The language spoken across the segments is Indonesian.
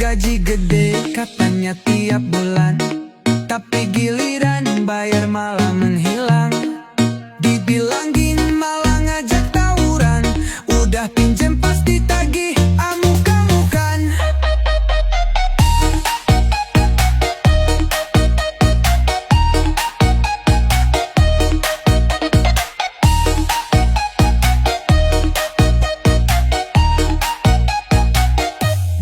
gaji gede katanya tiap bulan, tapi giliran bayar malah menghilang. Dibilangin malah ngajak tawuran, udah pinjem pasti tagih amuk-amukan.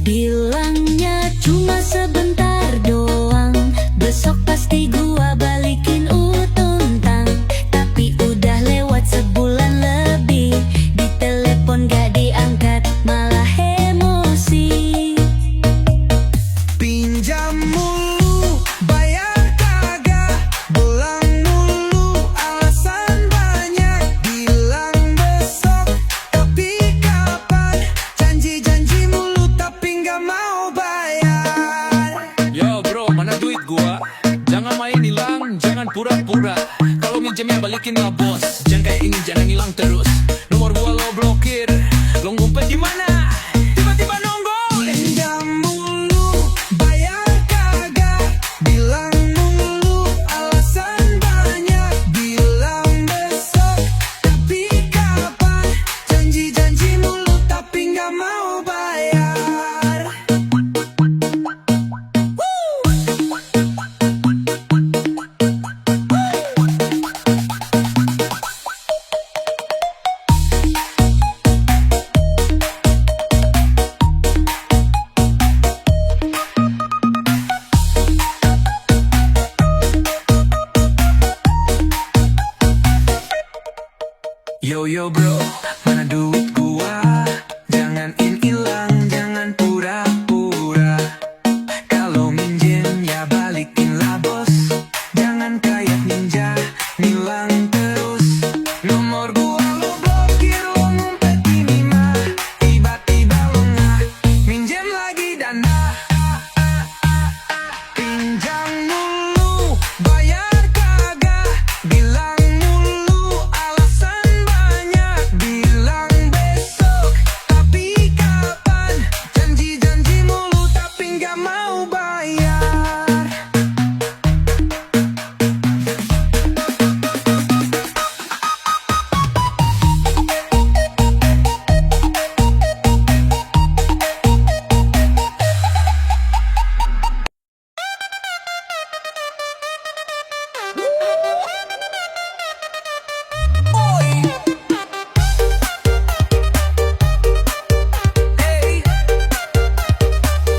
Bilangnya cuma sebentar doang, besok pasti gua balikin utang. Tapi udah lewat sebulan lebih, di telepon gak diangkat malah emosi. Pinjam mulu, bayar kagak, belang mulu, alasan banyak. Bilang besok, tapi kapan? Janji-janji mulu, tapi nggak mau bayar. Yo bro, mana duit gua? Jangan main hilang, jangan pura-pura. Kalau minjemnya balikin lah bos. Jangan kayak ini, jangan hilang terus. Nomor gua lo blokir, lo ngumpet di mana? Tiba-tiba nongol. Pinjam mulu, bayar kagak, bilang mulu, alasan banyak. Bilang besok, tapi kapan? Janji-janji mulu, tapi nggak mau bayar. Yo bro, mana duit gua? Jangan hilang, jangan pura-pura. Kalau minjem ya balikin lah bos. Jangan kayak ninja, nilang terus. Nomor gua lo blokir, lo ngumpet di mima. Tiba-tiba lengah, minjem lagi dana. Pinjam mulu, bayar kagak, bilang mulu, alasan banyak. Bilang besok, tapi kapan? Janji-janji mulu, tapi nggak mau bayar.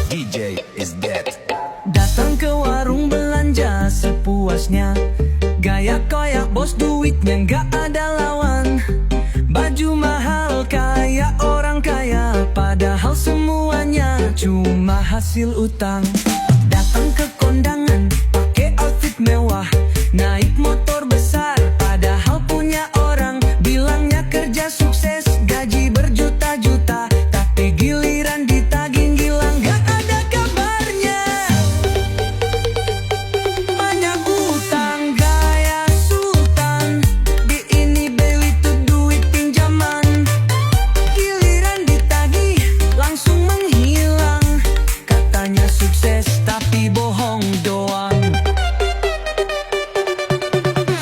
DJ is dead. Datang ke warung belanja sepuasnya, gaya koyak bos, duitnya nggak ada lawan. Baju mahal kayak orang kaya, padahal semuanya cuma hasil utang. Datang ke kondangan, pakai outfit mewah, naik motor besar, padahal punya orang. Bilangnya kerja sukses, gaji berjuta-juta, tapi giliran ditagih gilang gak ada kabarnya. Banyak utang gaya sultan, di ini beli tuh duit pinjaman. Giliran ditagih langsung menghilang, katanya sukses tapi bohong doang.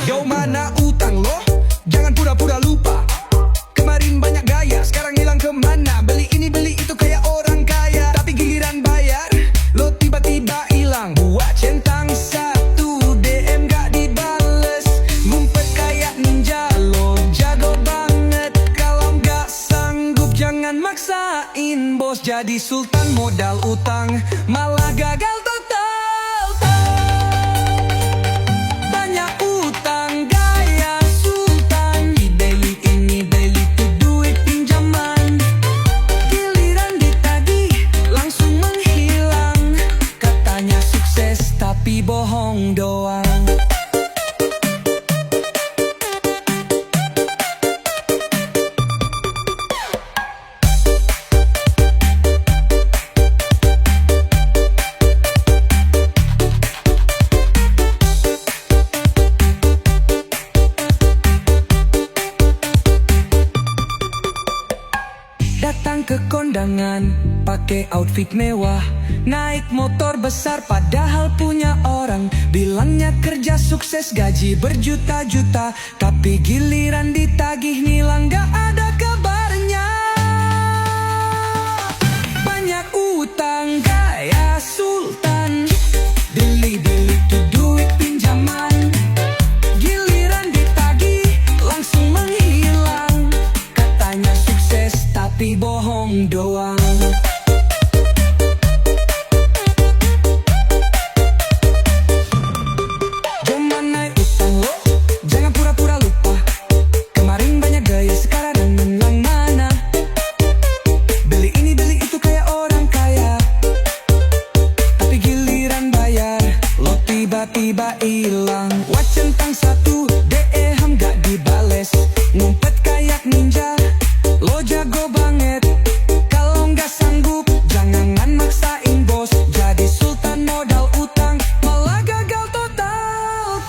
Yo mana utang lo? Jangan pura-pura lupa. Kemarin banyak gaya, sekarang hilang kemana? Beli ini beli itu kayak orang kaya, tapi giliran bayar lo tiba-tiba hilang. Buat centang satu DM gak dibales, ngumpet kayak ninja, lo jago banget. Kalau gak sanggup jangan maksain bos, jadi sultan modal utang malah gagal total. Banyak utang gaya sultan, di daily ini daily tuh duit pinjaman. Giliran ditagih langsung menghilang, katanya sukses tapi bohong doang. datang ke kondangan, pakai outfit mewah, naik motor besar padahal punya orang. Bilangnya kerja sukses gaji berjuta-juta, tapi giliran ditagih nilang gak ada kabarnya. Banyak utang gaya sultan, beli-beli tuh duit pinjaman, giliran ditagih langsung menghilang. Katanya sukses tapi bohong doang. Jangan naik utang lo, jangan pura-pura lupa. Kemarin banyak gaya, sekarang menang mana? Beli ini beli itu kayak orang kaya, tapi giliran bayar lo tiba-tiba hilang. Wacentang satu DM gak dibales, ngumpet kayak ninja, lo jago banget. Kalau nggak sanggup jangan maksain bos, jadi sultan modal utang malah gagal total.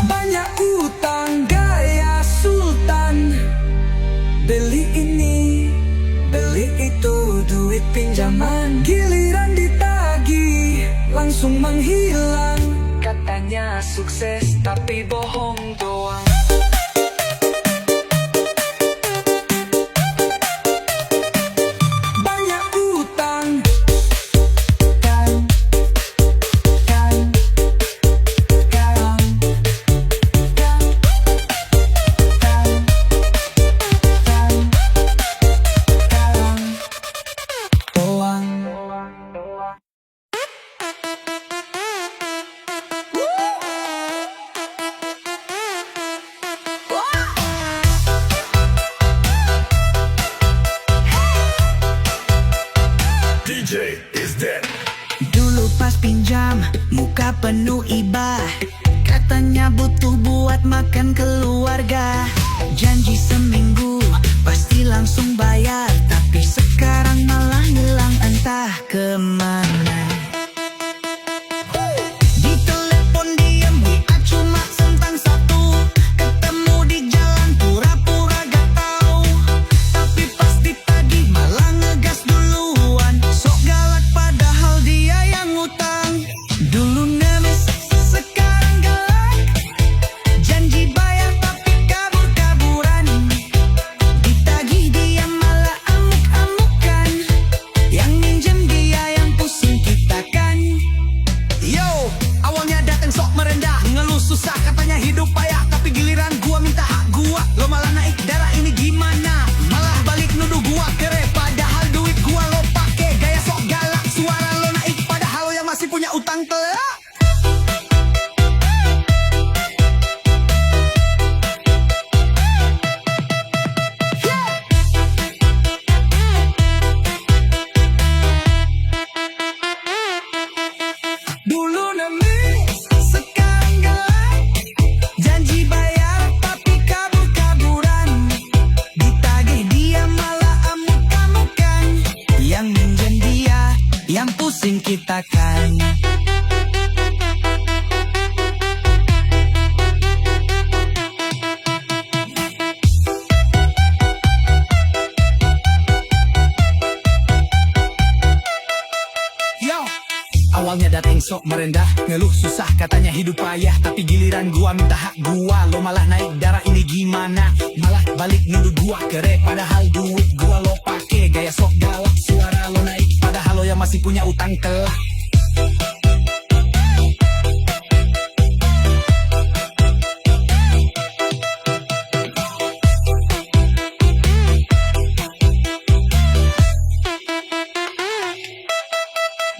Banyak utang gaya sultan, beli ini beli itu duit pinjaman, giliran ditagih langsung menghilang. Katanya sukses tapi bohong doang. Banyak utang kan, kan, kan, kan, kan, kan, kan, doang. DJ is dead. Dulu pas pinjam, muka penuh iba, katanya butuh buat makan keluarga. Janji seminggu, pasti langsung bayar, tapi sekarang malah hilang entah kemana. Di telepon diem, WA cuma centang satu, ketemu di jalan pura-pura gak tahu, tapi pas ditagih malah ngegas duluan. Sok galak padahal dia yang ngutang. Dulu ngemis, sekarang galak, janji bayar tapi kabur-kaburan. Ditagih dia malah amuk-amukan, yang minjem dia yang pusing kita kan. Yo, awalnya dateng sok merendah, ngeluh susah katanya hidup payah, tapi giliran gua minta hak gua, lo malah naik darah, ini gimana? Malah balik nuduh gua kere, padahal duit gua lo pake, gaya sok galak, suara lo naik padahal lo yang masih punya utang telak. Dulu nangis, sekarang galak, janji bayar tapi kabur-kaburan. Ditagih dia malah amuk-amukan, yang minjem dia, yang pusing kita kan. Yo, awalnya dateng sok merendah, ngeluh susah katanya hidup payah, tapi giliran gua minta hak gua, lo malah naik darah, ini gimana? Malah balik nuduh gua kere, padahal duit gua lo pake, gaya sok galak, suara lo naik padahal lo yang masih punya utang telak.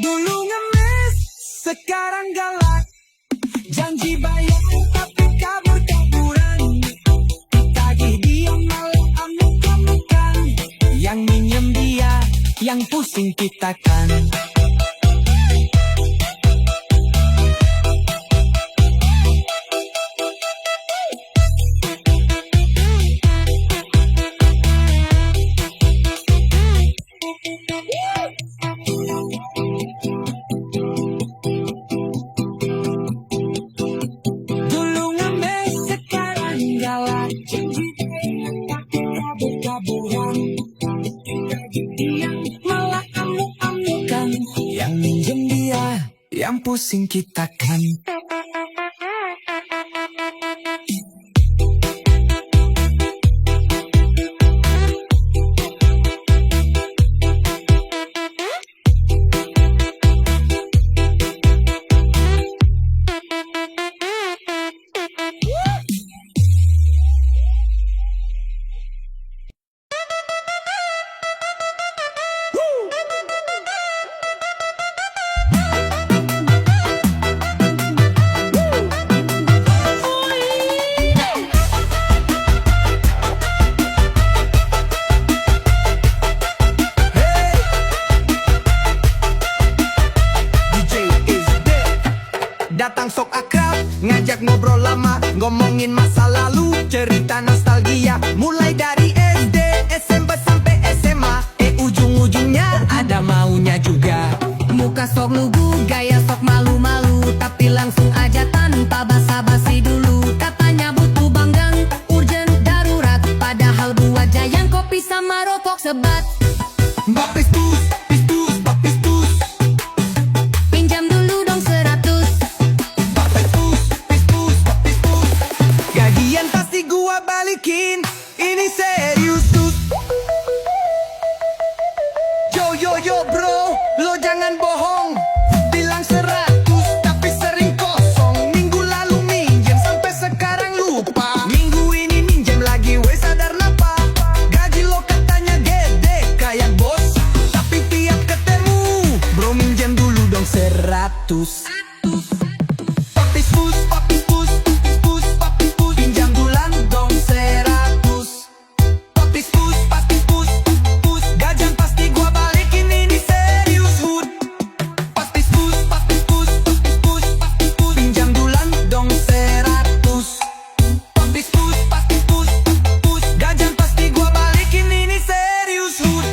Dulu ngemis, sekarang galak, janji bayar tapi kabur-kaburan. Ditagih dia malah amuk-amukan, yang minjem dia, yang pusing kita kan. Dulu ngemis, sekarang galak, janji bayar tapi kabur-kaburan. pusing kita kan. Datang sok akrab, ngajak ngobrol lama, ngomongin masa lalu, cerita nostalgia. Mulai dari SD, SMP sampai SMA, ujung-ujungnya ada maunya juga. Muka sok lugu, gaya sok malu-malu, tapi langsung aja tanpa basa-basi dulu. Katanya butuh banggang, urgent, darurat, padahal buat jayang kopi sama rokok sebat. Bapis pus, bapis pus, Pinjam dulu dong 100. bapis pus, bapis pus. Gajian pasti gua balikin, ini serius tus. Yo bro, lo jangan bohong, bilang 100 tapi sering kosong. Minggu lalu minjem sampai sekarang lupa. Minggu ini minjem lagi, wes sadar napa? Gaji lo katanya gede kayak bos, tapi tiap ketemu bro minjem dulu dong 100. Papis pus, papis pus, papis pus, pinjam bulan dong 100. Papis pus, gajian pasti gua balikin, ini serius hood. Papis pus, pinjam bulan dong 100. Papis pus, gajian pasti gua balikin, ini serius hood.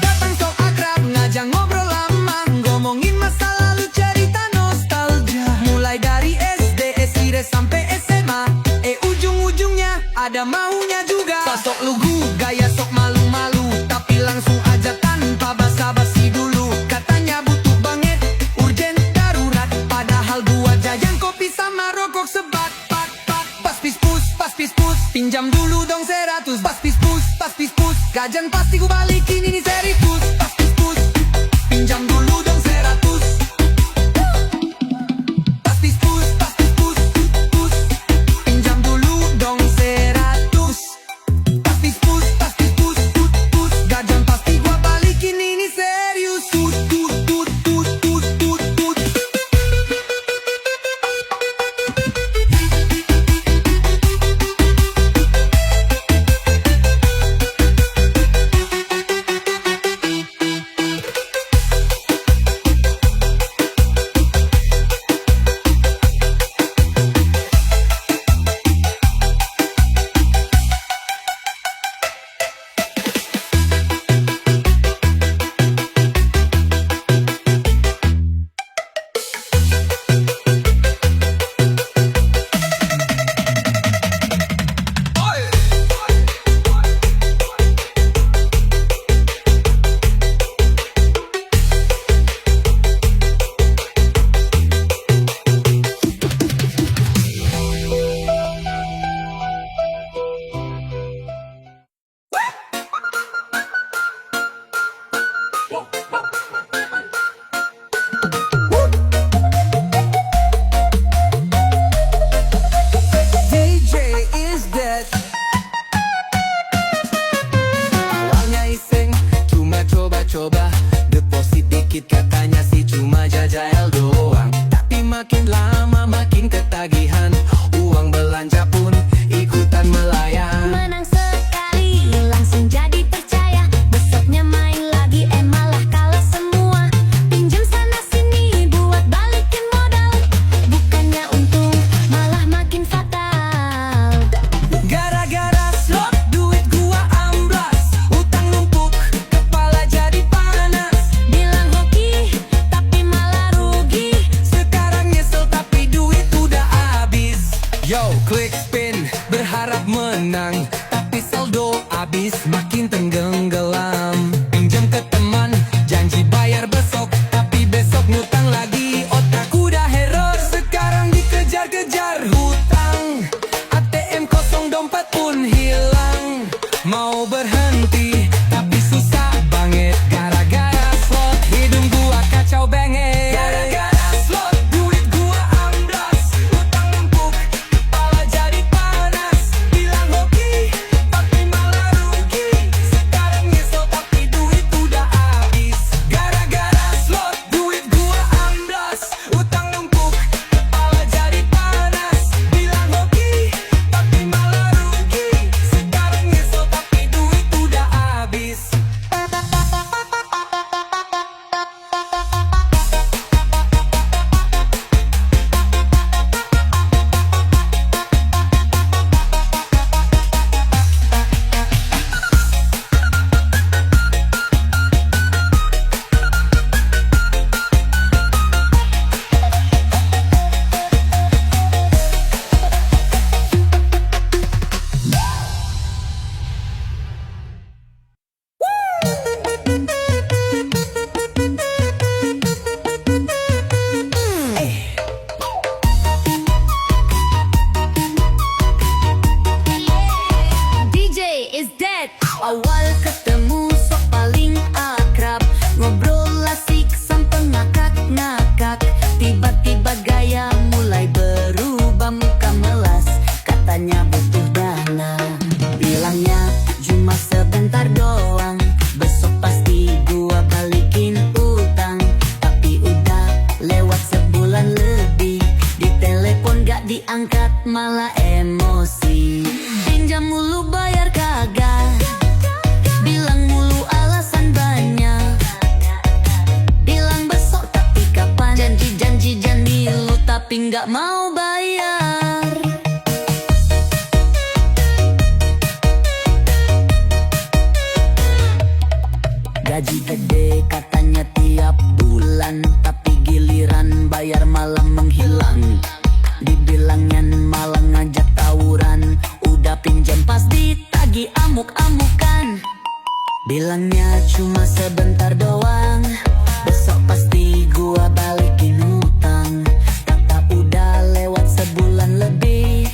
Datang sok akrab, ngajak ngobrol lama, ngomongin masa lalu, cerita nostalgia. Mulai dari SD, SMP sampai SMA, ujung-ujungnya ada maunya juga. Sok lugu, gaya sok malu-malu, tapi langsung aja tanpa basa-basi dulu. Katanya butuh banget, urgent, darurat, padahal buat jajan kopi sama rokok sebat. Paspis pus, pinjam dulu dong 100. Paspis pus, gajian pasti gua balikin, ini serius. Paspis pus, pinjam dulu dong 100. Paspis pus, pinjam dulu dong 100. Paspis pus, gajian pasti gua balikin, ini serius. DJ is dead. Awalnya iseng, cuma coba-coba, deposit dikit katanya sih cuma jajal doang. Tapi makin lama makin ketagihan, uang belanja pun ikutan melayang. Menang sekali, langsung jadi percaya. Besoknya main lagi, malah kalah semua. Pinjam sana sini buat balikin modal, bukannya untung, malah makin fatal. Gara-gara slot duit gua amblas, utang numpuk, kepala jadi panas. Bilang hoki, Yo, klik spin, berharap menang, tapi saldo habis makin tenggelam. Pinjam ke teman, janji bayar besok, tapi besok ngutang lagi. Otak udah error, sekarang dikejar-kejar hutang. ATM kosong, dompet pun hilang. Mau berhenti, tapi susah banget gara-gara slot. Hidung gua kacau bengek gara-gara slot. Duit gua amblas, hutang numpuk, kepala jadi panas. Bilang hoki, tapi malah rugi. Sekarang nyesel tapi duit udah habis. Gara-gara slot, duit gua amblas, hutang numpuk, kepala jadi panas. Bilang hoki, tapi malah rugi. Sekarang nyesel tapi duit udah habis. DJ is dead. Awal ketemu sok paling akrab, ngobrol asik sampai ngakak-ngakak. Tiba-tiba gaya mulai berubah, muka melas, katanya butuh dana. Bilangnya cuma sebentar doang, besok pasti gua balikin utang. Tapi udah lewat sebulan lebih, di telepon gak diangkat malah emosi. Pinjam mulu bayar kagak, bilang mulu alasan banyak. Bilang besok tapi kapan, janji lu tapi nggak mau bayar. Gaji gede katanya tiap bulan, tapi giliran bayar malah menghilang. Dibilangnya malah ngajak tawuran, udah pinjam pas ditagi amuk-amukan. Bilangnya cuma sebentar doang, besok pasti gua balikin hutang. Kata udah lewat sebulan lebih,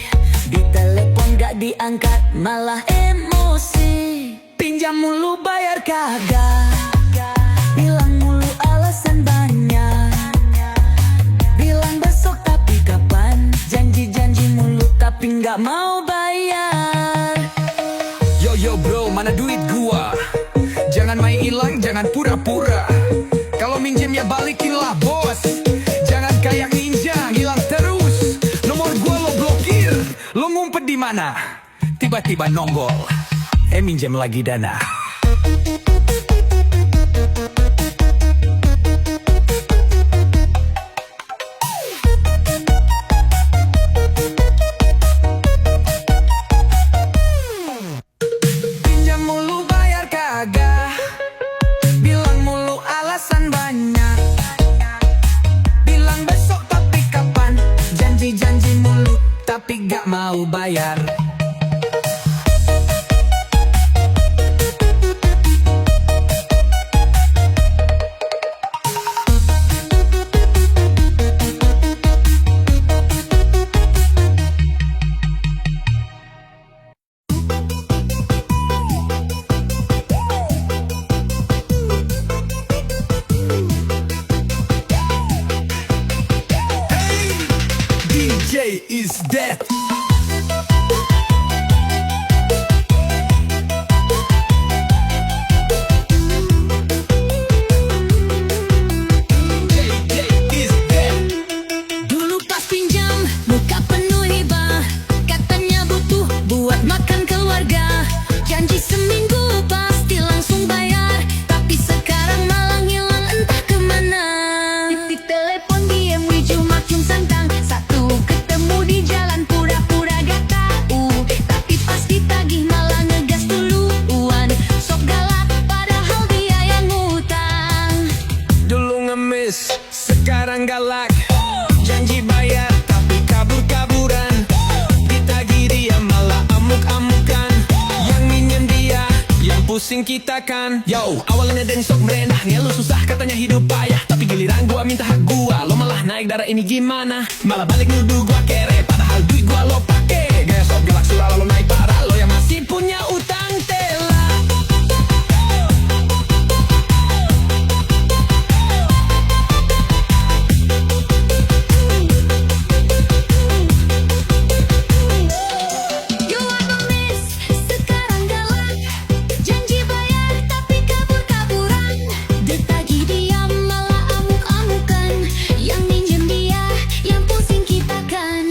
di telepon gak diangkat malah emosi. Pinjam mulu bayar kagak, bilang mulu alasan banyak. Bilang besok tapi kapan, janji mulu tapi nggak mau bayar. Yo bro, mana duit gua? Jangan main hilang, jangan pura-pura. Kalau minjem ya balikin lah bos. Jangan kayak ninja, hilang terus. Nomor gua lo blokir. Lo ngumpet di mana? Tiba-tiba nongol. Minjem lagi dana. Pinjam mulu bayar kagak, bilang mulu alasan banyak. Bilang besok tapi kapan, janji mulu tapi gak mau bayar. DJ is dead. Dulu pas pinjam, muka penuh hibah, katanya butuh buat makan keluarga. Janji seminggu pasti langsung bayar, tapi sekarang malah hilang entah kemana. Titik telepon diem, cuma santang, satu ketemu di jalan pura-pura. pusing kita kan. Yo, awalnya dari sok merendah, ngeluh susah katanya hidup payah. Tapi giliran gua minta hak gua, lo malah naik darah ini gimana? Malah balik nuduh gua kere, padahal duit gua lo pake. Gaya sok gelak sulala lo naik parah, lo yang masih punya utang tela. You wanna miss, sekarang galak. Janji bayar tapi kabur-kaburan. Ditagih diam malah amuk-amukan. Yang minjem dia, yang pusing kita kan.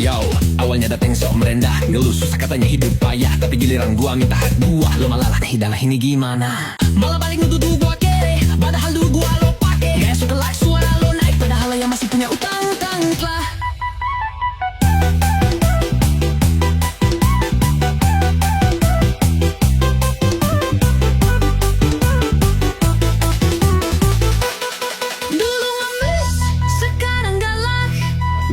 Yo, awalnya dateng sok merendah, ngeluh susah katanya hidup payah. Tapi giliran gua minta hak gua, lo malah hidalah ini gimana? Malah balik nuduh gua kere, padahal duit gua lo pake. Gaya sok gelak suara lo naik, padahal lo yang masih punya utang-utang telah. Dulu ngemis, sekarang galak.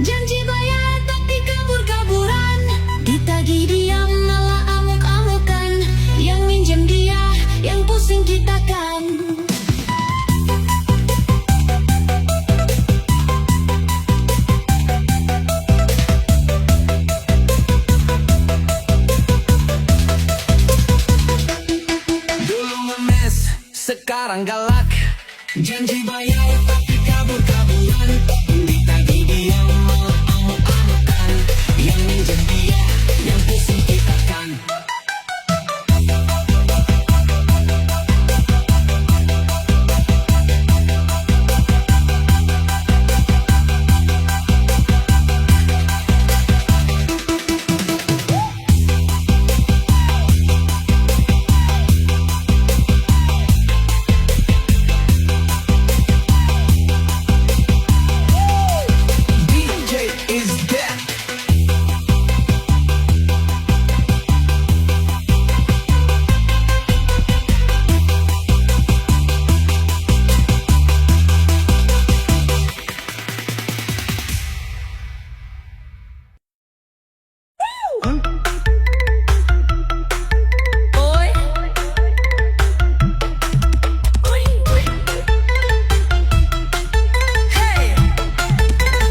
Janji bayar tapi kabur-kaburan. Ditagih diam malah amuk-amukan. Yang minjem dia, yang pusing kita kan. Dulu ngemes, sekarang galak. Janji bayar tapi kabur-kaburan. Ditagih dia malah amuk-amukan. Yang minjem dia, yang pusing kita kan. DJ is dead. Oi. Hey,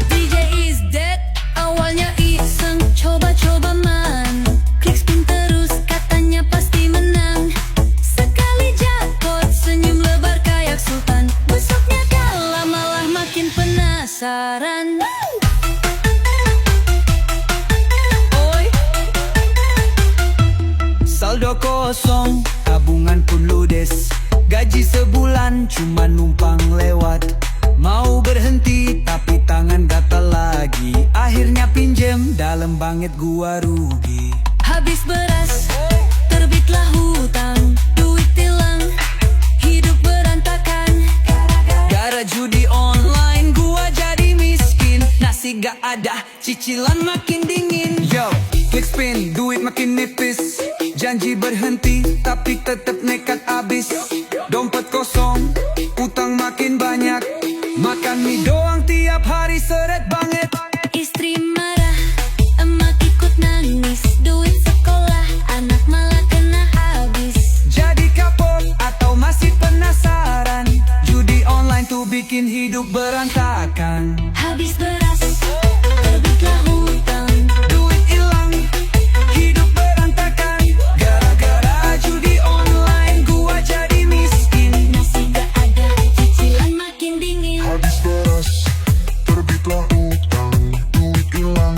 DJ is dead. Awalnya iseng, coba-coba man. Klik spin terus, katanya pasti menang. Sekali jackpot, senyum lebar kayak sultan. Besoknya kalah, malah makin penasaran. Oi. Saldo kosong, tabungan pun ludes. Gaji sebulan cuma numpang lewat. Mau berhenti tapi tangan gatal lagi. Akhirnya pinjem, dalam banget gua rugi. Habis beras, terbitlah hutang. Duit hilang, hidup berantakan. Gara judi online gua jadi miskin. Nasi gak ada, cicilan makin dingin. Yo, klik spin, duit makin nipis. Janji berhenti, tapi tetep nekat abis. Dompet kosong, utang makin banyak. Makan mie doang tiap hari seret banget. Istri marah, emak ikut nangis. Duit sekolah, anak malah kena habis. Jadi kapok atau masih penasaran? Judi online tuh bikin hidup berantakan. Habis beras, terbitlah hutang. Duit hilang, hidup berantakan. Gara-gara judi online gua jadi miskin. Nasi gak ada, cicilan makin dingin. Habis beras, terbitlah utang, duit hilang,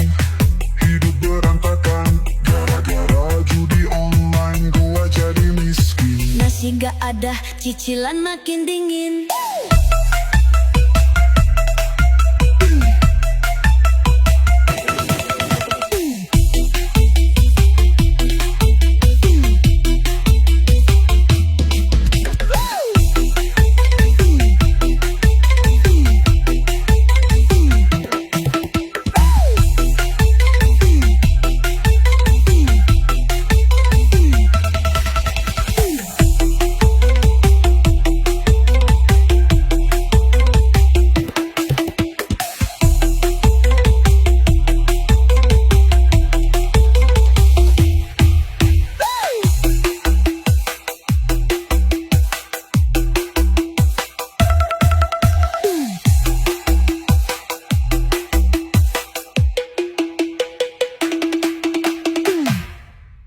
hidup berantakan. Gara-gara judi online gua jadi miskin. Nasi gak ada, cicilan makin dingin.